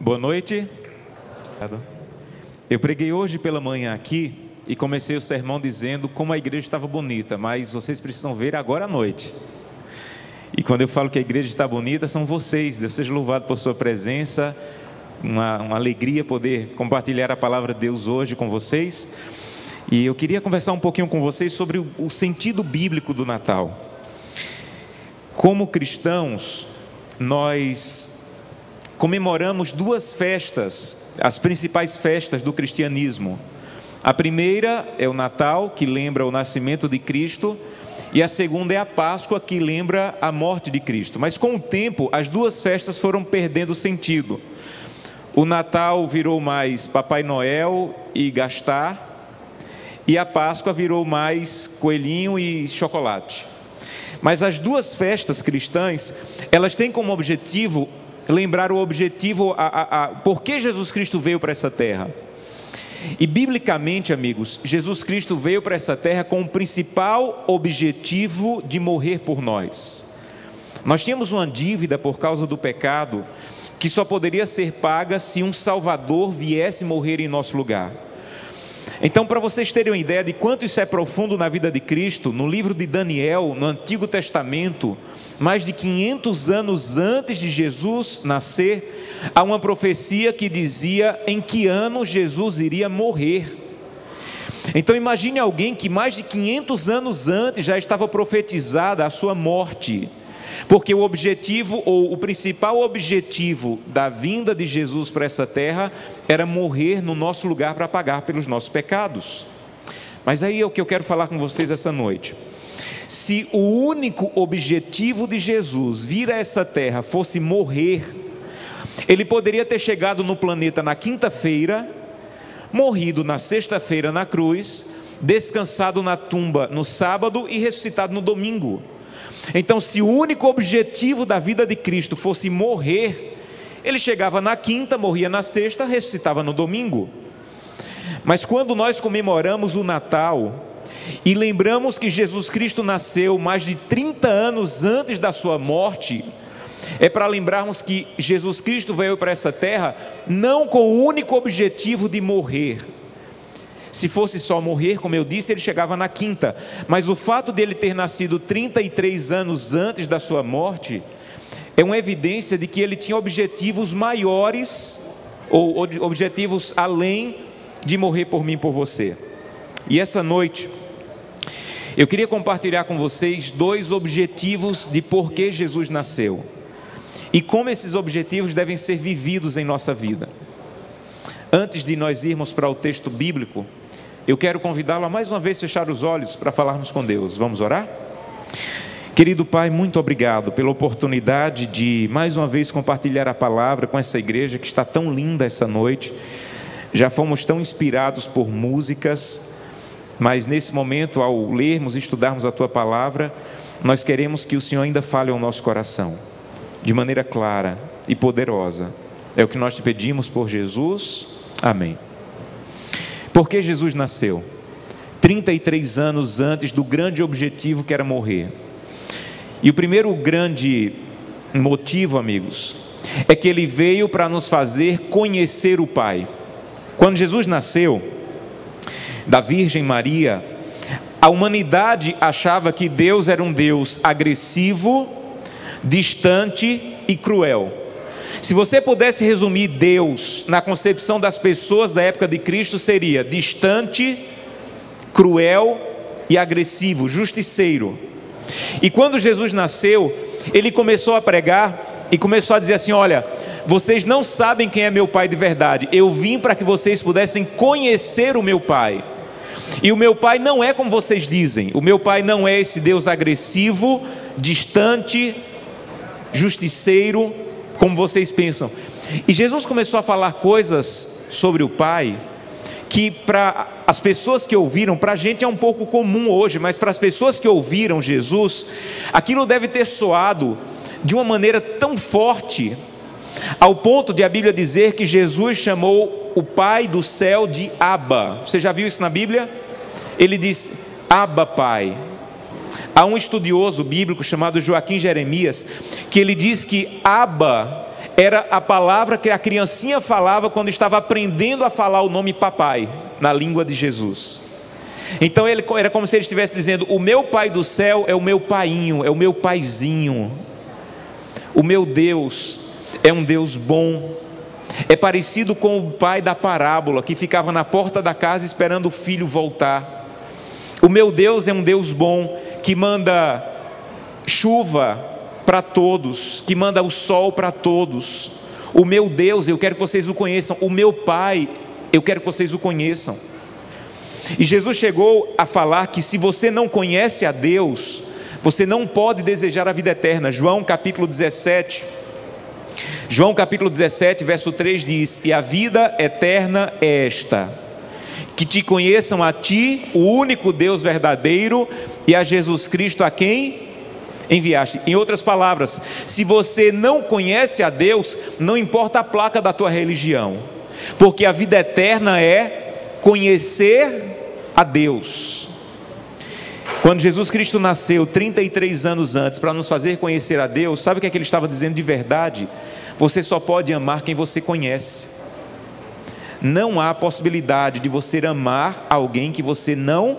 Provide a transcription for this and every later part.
Boa noite. Eu preguei hoje pela manhã aqui e comecei o sermão dizendo como a igreja estava bonita, mas vocês precisam ver agora à noite. E quando eu falo que a igreja está bonita, são vocês. Deus seja louvado por sua presença. Uma alegria poder compartilhar a palavra de Deus hoje com vocês. E eu queria conversar um pouquinho com vocês sobre o sentido bíblico do Natal. Como cristãos, nós comemoramos duas festas, as principais festas do cristianismo. A primeira é o Natal, que lembra o nascimento de Cristo, e a segunda é a Páscoa, que lembra a morte de Cristo. Mas com o tempo, as duas festas foram perdendo sentido. O Natal virou mais Papai Noel e gastar, e a Páscoa virou mais coelhinho e chocolate. Mas as duas festas cristãs, elas têm como objetivo lembrar o objetivo, por que Jesus Cristo veio para essa terra. E biblicamente, amigos, Jesus Cristo veio para essa terra com o principal objetivo de morrer por nós. Nós tínhamos uma dívida por causa do pecado, que só poderia ser paga se um Salvador viesse morrer em nosso lugar. Então, para vocês terem uma ideia de quanto isso é profundo na vida de Cristo, no livro de Daniel, no Antigo Testamento, mais de 500 anos antes de Jesus nascer, há uma profecia que dizia em que ano Jesus iria morrer. Então imagine alguém que mais de 500 anos antes já estava profetizada a sua morte, porque o objetivo, ou o principal objetivo da vinda de Jesus para essa terra, era morrer no nosso lugar para pagar pelos nossos pecados. Mas aí é o que eu quero falar com vocês essa noite. Se o único objetivo de Jesus vir a essa terra fosse morrer, ele poderia ter chegado no planeta na quinta-feira, morrido na sexta-feira na cruz, descansado na tumba no sábado e ressuscitado no domingo. Então, se o único objetivo da vida de Cristo fosse morrer, ele chegava na quinta, morria na sexta, ressuscitava no domingo. Mas quando nós comemoramos o Natal e lembramos que Jesus Cristo nasceu mais de 30 anos antes da sua morte, é para lembrarmos que Jesus Cristo veio para essa terra não com o único objetivo de morrer. Se fosse só morrer, como eu disse, ele chegava na quinta. Mas o fato de ele ter nascido 33 anos antes da sua morte é uma evidência de que ele tinha objetivos maiores, ou objetivos além de morrer por mim e por você. E essa noite eu queria compartilhar com vocês dois objetivos de por que Jesus nasceu e como esses objetivos devem ser vividos em nossa vida. Antes de nós irmos para o texto bíblico, eu quero convidá-lo a mais uma vez fechar os olhos para falarmos com Deus. Vamos orar? Querido Pai, muito obrigado pela oportunidade de mais uma vez compartilhar a palavra com essa igreja que está tão linda essa noite. Já fomos tão inspirados por músicas, mas nesse momento, ao lermos e estudarmos a Tua palavra, nós queremos que o Senhor ainda fale ao nosso coração, de maneira clara e poderosa. É o que nós te pedimos por Jesus. Amém. Por que Jesus nasceu? 33 anos antes do grande objetivo que era morrer. E o primeiro grande motivo, amigos, é que Ele veio para nos fazer conhecer o Pai. Quando Jesus nasceu da Virgem Maria, a humanidade achava que Deus era um Deus agressivo, distante e cruel. Se você pudesse resumir Deus na concepção das pessoas da época de Cristo, seria distante, cruel e agressivo, justiceiro. E quando Jesus nasceu, Ele começou a pregar e começou a dizer assim: olha, vocês não sabem quem é meu Pai de verdade, eu vim para que vocês pudessem conhecer o meu Pai. E o meu Pai não é como vocês dizem, o meu Pai não é esse Deus agressivo, distante, justiceiro, como vocês pensam. E Jesus começou a falar coisas sobre o Pai que para as pessoas que ouviram, para a gente é um pouco comum hoje, mas para as pessoas que ouviram Jesus, aquilo deve ter soado de uma maneira tão forte, ao ponto de a Bíblia dizer que Jesus chamou o Pai do céu de Abba. Você já viu isso na Bíblia? Ele diz: Abba, Pai. Há um estudioso bíblico chamado Joaquim Jeremias, que ele diz que Abba era a palavra que a criancinha falava quando estava aprendendo a falar o nome papai, na língua de Jesus. Então era como se ele estivesse dizendo: o meu pai do céu é o meu painho, é o meu paizinho. O meu Deus é um Deus bom. É parecido com o pai da parábola, que ficava na porta da casa esperando o filho voltar. O meu Deus é um Deus bom, que manda chuva para todos, que manda o sol para todos. O meu Deus, eu quero que vocês o conheçam. O meu Pai, eu quero que vocês o conheçam. E Jesus chegou a falar que se você não conhece a Deus, você não pode desejar a vida eterna. João capítulo 17, verso 3 diz: e a vida eterna é esta, que te conheçam a ti, o único Deus verdadeiro, e a Jesus Cristo a quem enviaste. Em outras palavras, se você não conhece a Deus, não importa a placa da tua religião, porque a vida eterna é conhecer a Deus. Quando Jesus Cristo nasceu 33 anos antes para nos fazer conhecer a Deus, sabe o que é que ele estava dizendo de verdade? Você só pode amar quem você conhece. Não há possibilidade de você amar alguém que você não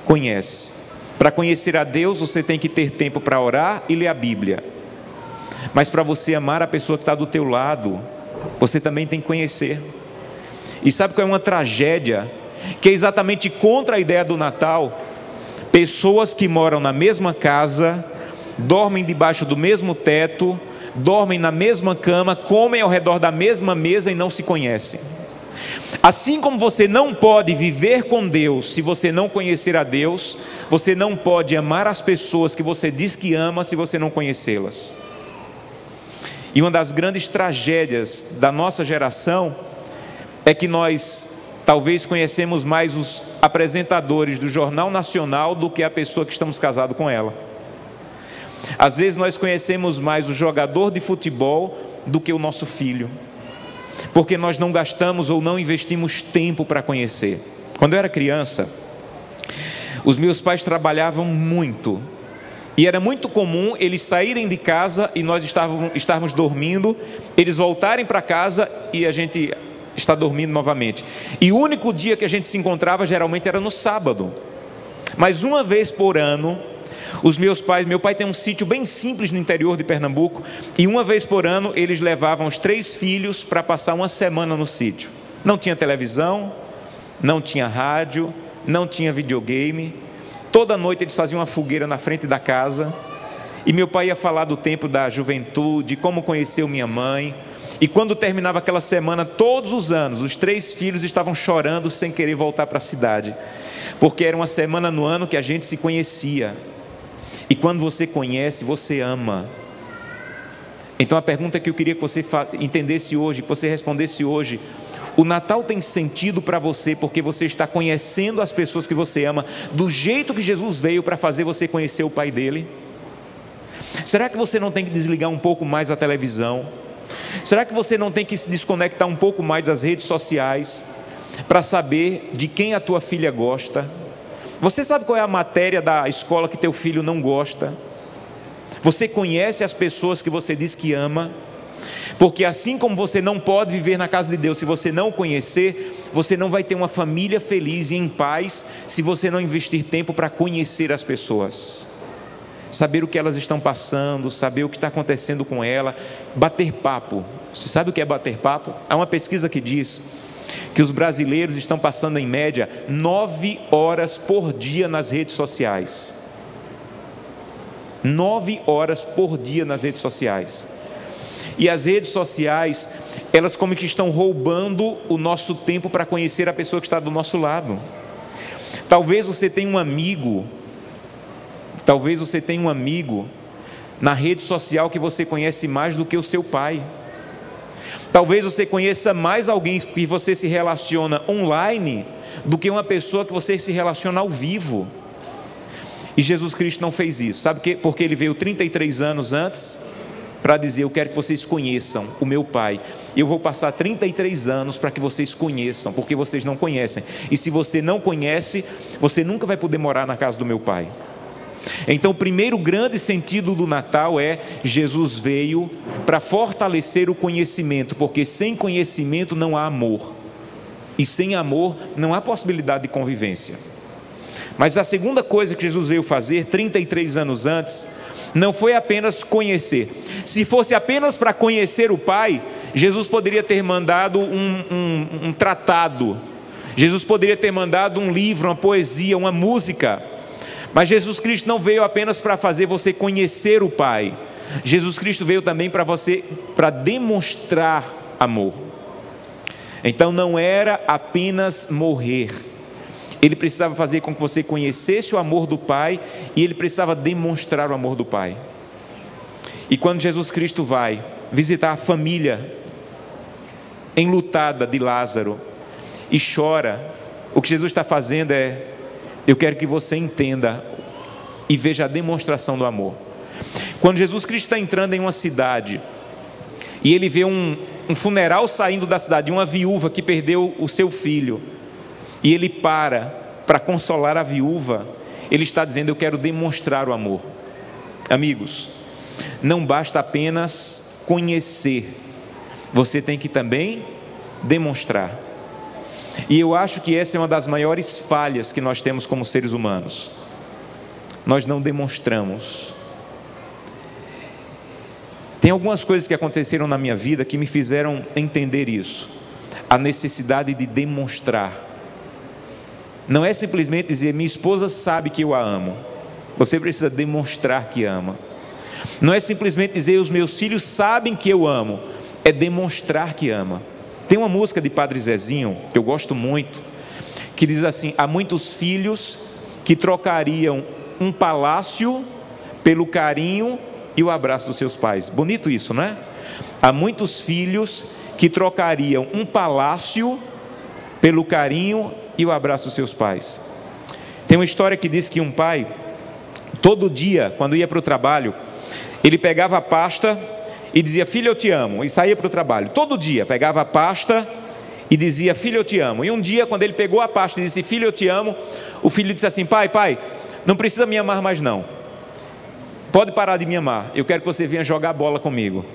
conhece. Para conhecer a Deus, você tem que ter tempo para orar e ler a Bíblia. Mas para você amar a pessoa que está do teu lado, você também tem que conhecer. E sabe qual é uma tragédia? Que é exatamente contra a ideia do Natal. Pessoas que moram na mesma casa, dormem debaixo do mesmo teto, dormem na mesma cama, comem ao redor da mesma mesa e não se conhecem. Assim como você não pode viver com Deus se você não conhecer a Deus, você não pode amar as pessoas que você diz que ama se você não conhecê-las. E uma das grandes tragédias da nossa geração é que nós talvez conhecemos mais os apresentadores do Jornal Nacional do que a pessoa que estamos casados com ela. Às vezes nós conhecemos mais o jogador de futebol do que o nosso filho, porque nós não gastamos ou não investimos tempo para conhecer. Quando eu era criança, os meus pais trabalhavam muito, e era muito comum eles saírem de casa e nós estávamos dormindo, eles voltarem para casa e a gente está dormindo novamente. E o único dia que a gente se encontrava geralmente era no sábado. Mas uma vez por ano, meu pai tem um sítio bem simples no interior de Pernambuco, e uma vez por ano eles levavam os 3 filhos para passar uma semana no sítio. Não tinha televisão, não tinha rádio, não tinha videogame. Toda noite eles faziam uma fogueira na frente da casa, e meu pai ia falar do tempo da juventude, como conheceu minha mãe. E quando terminava aquela semana, todos os anos, os 3 filhos estavam chorando sem querer voltar para a cidade, porque era uma semana no ano que a gente se conhecia. E quando você conhece, você ama. Então a pergunta que eu queria que você entendesse hoje, que você respondesse hoje: o Natal tem sentido para você porque você está conhecendo as pessoas que você ama do jeito que Jesus veio para fazer você conhecer o Pai dele? Será que você não tem que desligar um pouco mais a televisão? Será que você não tem que se desconectar um pouco mais das redes sociais para saber de quem a tua filha gosta? Você sabe qual é a matéria da escola que teu filho não gosta? Você conhece as pessoas que você diz que ama? Porque assim como você não pode viver na casa de Deus se você não conhecer, você não vai ter uma família feliz e em paz se você não investir tempo para conhecer as pessoas. Saber o que elas estão passando, saber o que está acontecendo com ela, bater papo. Você sabe o que é bater papo? Há uma pesquisa que diz que os brasileiros estão passando em média 9 horas por dia nas redes sociais. 9 horas por dia nas redes sociais. E as redes sociais, elas como que estão roubando o nosso tempo para conhecer a pessoa que está do nosso lado. Talvez você tenha um amigo na rede social que você conhece mais do que o seu pai. Talvez você conheça mais alguém que você se relaciona online do que uma pessoa que você se relaciona ao vivo. E Jesus Cristo não fez isso. Sabe por quê? Porque Ele veio 33 anos antes para dizer: eu quero que vocês conheçam o meu Pai. Eu vou passar 33 anos para que vocês conheçam, porque vocês não conhecem. E se você não conhece, você nunca vai poder morar na casa do meu Pai. Então, o primeiro grande sentido do Natal é: Jesus veio para fortalecer o conhecimento, porque sem conhecimento não há amor, e sem amor não há possibilidade de convivência. Mas a segunda coisa que Jesus veio fazer 33 anos antes não foi apenas conhecer. Se fosse apenas para conhecer o Pai, Jesus poderia ter mandado um tratado, Jesus poderia ter mandado um livro, uma poesia, uma música. Mas Jesus Cristo não veio apenas para fazer você conhecer o Pai. Jesus Cristo veio também para demonstrar amor. Então não era apenas morrer. Ele precisava fazer com que você conhecesse o amor do Pai, e ele precisava demonstrar o amor do Pai. E quando Jesus Cristo vai visitar a família enlutada de Lázaro e chora, o que Jesus está fazendo é: eu quero que você entenda e veja a demonstração do amor. Quando Jesus Cristo está entrando em uma cidade e ele vê um funeral saindo da cidade, de uma viúva que perdeu o seu filho, e ele para consolar a viúva, ele está dizendo: eu quero demonstrar o amor. Amigos, não basta apenas conhecer, você tem que também demonstrar. E eu acho que essa é uma das maiores falhas que nós temos como seres humanos. Nós não demonstramos. Tem algumas coisas que aconteceram na minha vida que me fizeram entender isso, a necessidade de demonstrar. Não é simplesmente dizer: minha esposa sabe que eu a amo. Você precisa demonstrar que ama. Não é simplesmente dizer: os meus filhos sabem que eu amo. É demonstrar que ama. Tem uma música de Padre Zezinho, que eu gosto muito, que diz assim: há muitos filhos que trocariam um palácio pelo carinho e o abraço dos seus pais. Bonito isso, não é? Há muitos filhos que trocariam um palácio pelo carinho e o abraço dos seus pais. Tem uma história que diz que um pai, todo dia, quando ia para o trabalho, ele pegava a pasta e dizia: filho, eu te amo, e saía para o trabalho. Todo dia pegava a pasta e dizia: filho, eu te amo. E um dia, quando ele pegou a pasta e disse: filho, eu te amo, o filho disse assim: pai, não precisa me amar mais não, pode parar de me amar, eu quero que você venha jogar bola comigo.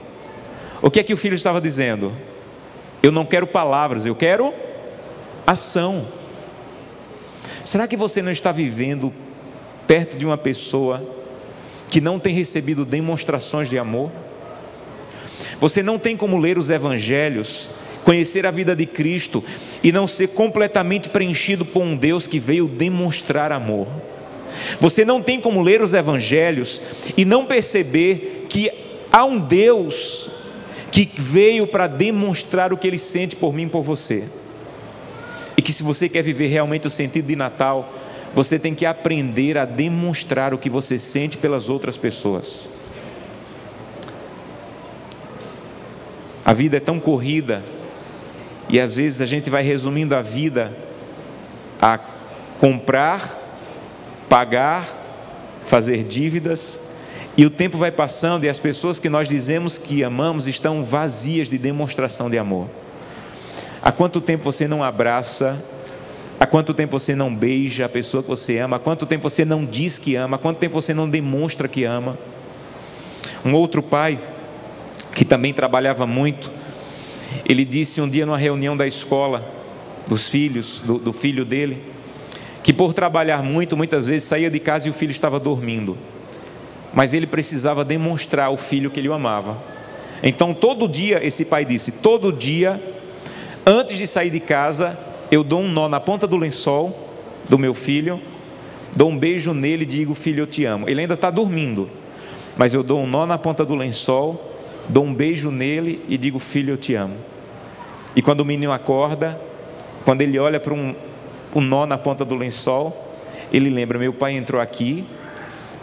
O que é que o filho estava dizendo? Eu não quero palavras, eu quero ação. Será que você não está vivendo perto de uma pessoa que não tem recebido demonstrações de amor? Você não tem como ler os evangelhos, conhecer a vida de Cristo e não ser completamente preenchido por um Deus que veio demonstrar amor. Você não tem como ler os evangelhos e não perceber que há um Deus que veio para demonstrar o que Ele sente por mim e por você. E que se você quer viver realmente o sentido de Natal, você tem que aprender a demonstrar o que você sente pelas outras pessoas. A vida é tão corrida, e às vezes a gente vai resumindo a vida a comprar, pagar, fazer dívidas, e o tempo vai passando e as pessoas que nós dizemos que amamos estão vazias de demonstração de amor. Há quanto tempo você não abraça? Há quanto tempo você não beija a pessoa que você ama? Há quanto tempo você não diz que ama? Há quanto tempo você não demonstra que ama? Um outro pai, que também trabalhava muito, ele disse um dia numa reunião da escola, dos filhos, do filho dele, que por trabalhar muito, muitas vezes saía de casa e o filho estava dormindo, mas ele precisava demonstrar ao filho que ele o amava. Então todo dia, esse pai disse, todo dia, antes de sair de casa, eu dou um nó na ponta do lençol do meu filho, dou um beijo nele e digo: filho, eu te amo. Ele ainda está dormindo, mas eu dou um nó na ponta do lençol, dou um beijo nele e digo: filho, eu te amo. E quando o menino acorda, quando ele olha para um nó na ponta do lençol, ele lembra: meu pai entrou aqui,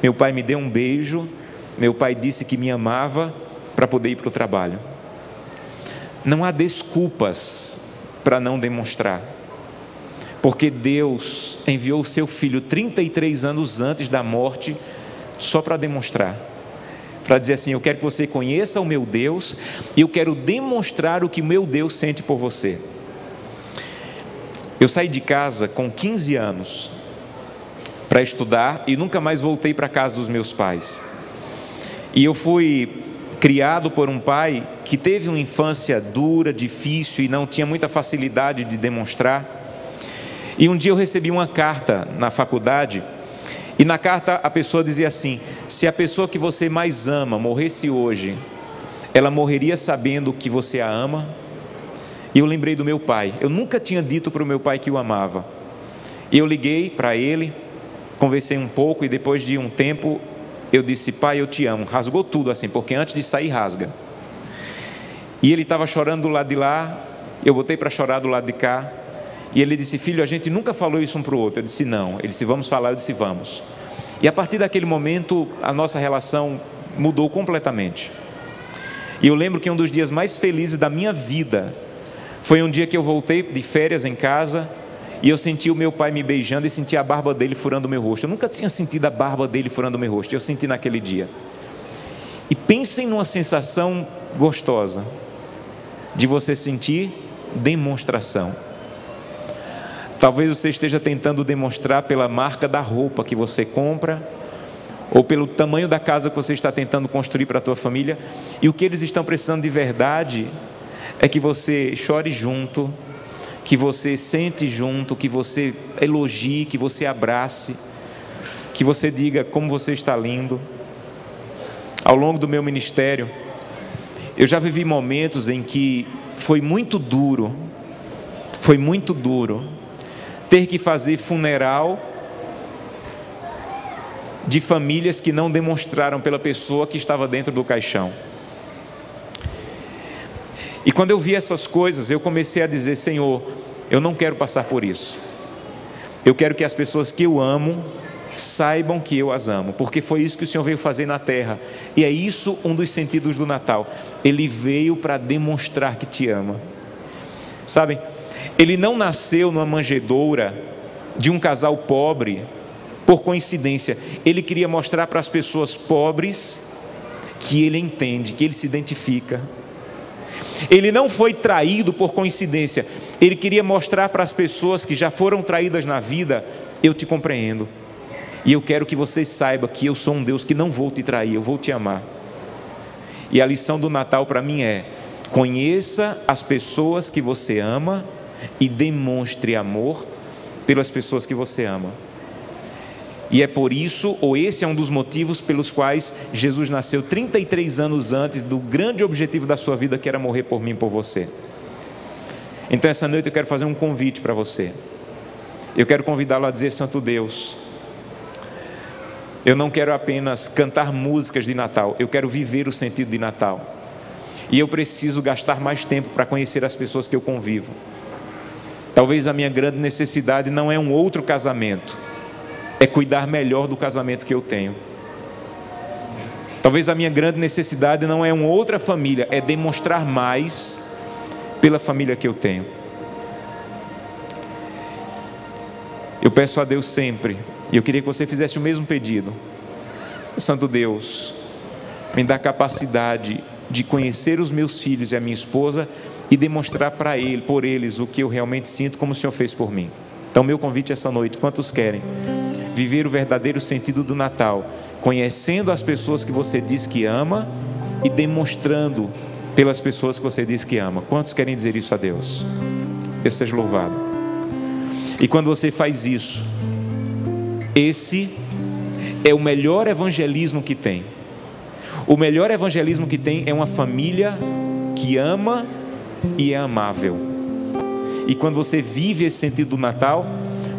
meu pai me deu um beijo, meu pai disse que me amava para poder ir para o trabalho. Não há desculpas para não demonstrar, porque Deus enviou o seu filho 33 anos antes da morte só para demonstrar, para dizer assim: eu quero que você conheça o meu Deus e eu quero demonstrar o que o meu Deus sente por você. Eu saí de casa com 15 anos para estudar e nunca mais voltei para a casa dos meus pais. E eu fui criado por um pai que teve uma infância dura, difícil e não tinha muita facilidade de demonstrar. E um dia eu recebi uma carta na faculdade, e na carta a pessoa dizia assim: se a pessoa que você mais ama morresse hoje, ela morreria sabendo que você a ama? E eu lembrei do meu pai. Eu nunca tinha dito para o meu pai que o amava. E eu liguei para ele, conversei um pouco e depois de um tempo eu disse: pai, eu te amo. Rasgou tudo assim, porque antes de sair rasga. E ele estava chorando do lado de lá, eu botei para chorar do lado de cá. E ele disse: filho, a gente nunca falou isso um para o outro. Eu disse: não. Ele disse: vamos falar. Eu disse: vamos. E a partir daquele momento a nossa relação mudou completamente. E eu lembro que um dos dias mais felizes da minha vida foi um dia que eu voltei de férias em casa e eu senti o meu pai me beijando e senti a barba dele furando o meu rosto. Eu nunca tinha sentido a barba dele furando o meu rosto. Eu senti naquele dia. E pensem numa sensação gostosa de você sentir demonstração. Talvez você esteja tentando demonstrar pela marca da roupa que você compra, ou pelo tamanho da casa que você está tentando construir para a tua família, e o que eles estão precisando de verdade é que você chore junto, que você sente junto, que você elogie, que você abrace, que você diga como você está lindo. Ao longo do meu ministério, eu já vivi momentos em que foi muito duro ter que fazer funeral de famílias que não demonstraram pela pessoa que estava dentro do caixão. E quando eu vi essas coisas, eu comecei a dizer: Senhor, eu não quero passar por isso. Eu quero que as pessoas que eu amo saibam que eu as amo, porque foi isso que o Senhor veio fazer na terra. E é isso um dos sentidos do Natal. Ele veio para demonstrar que te ama. Sabem, ele não nasceu numa manjedoura de um casal pobre por coincidência. Ele queria mostrar para as pessoas pobres que ele entende, que ele se identifica. Ele não foi traído por coincidência. Ele queria mostrar para as pessoas que já foram traídas na vida: eu te compreendo. E eu quero que vocês saibam que eu sou um Deus que não vou te trair, eu vou te amar. E a lição do Natal para mim é: conheça as pessoas que você ama e demonstre amor pelas pessoas que você ama. E é por isso, ou esse é um dos motivos pelos quais Jesus nasceu 33 anos antes do grande objetivo da sua vida, que era morrer por mim e por você. Então essa noite eu quero fazer um convite para você. Eu quero convidá-lo a dizer: Santo Deus, eu não quero apenas cantar músicas de Natal, eu quero viver o sentido de Natal. E eu preciso gastar mais tempo para conhecer as pessoas que eu convivo. Talvez a minha grande necessidade não é um outro casamento, é cuidar melhor do casamento que eu tenho. Talvez a minha grande necessidade não é uma outra família, é demonstrar mais pela família que eu tenho. Eu peço a Deus sempre, e eu queria que você fizesse o mesmo pedido: Santo Deus, me dá capacidade de conhecer os meus filhos e a minha esposa e demonstrar por eles o que eu realmente sinto, como o Senhor fez por mim. Então meu convite essa noite: quantos querem viver o verdadeiro sentido do Natal, conhecendo as pessoas que você diz que ama e demonstrando pelas pessoas que você diz que ama? Quantos querem dizer isso a Deus? Deus seja louvado. E quando você faz isso, esse é o melhor evangelismo que tem. O melhor evangelismo que tem é uma família que ama e é amável. E quando você vive esse sentido do Natal,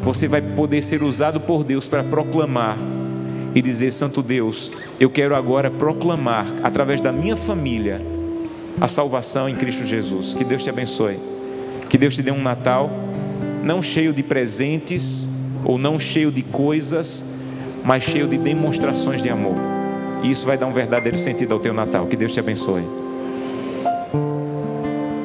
você vai poder ser usado por Deus para proclamar e dizer: Santo Deus, eu quero agora proclamar através da minha família a salvação em Cristo Jesus. Que Deus te abençoe. Que Deus te dê um Natal não cheio de presentes ou não cheio de coisas, mas cheio de demonstrações de amor. E isso vai dar um verdadeiro sentido ao teu Natal. Que Deus te abençoe.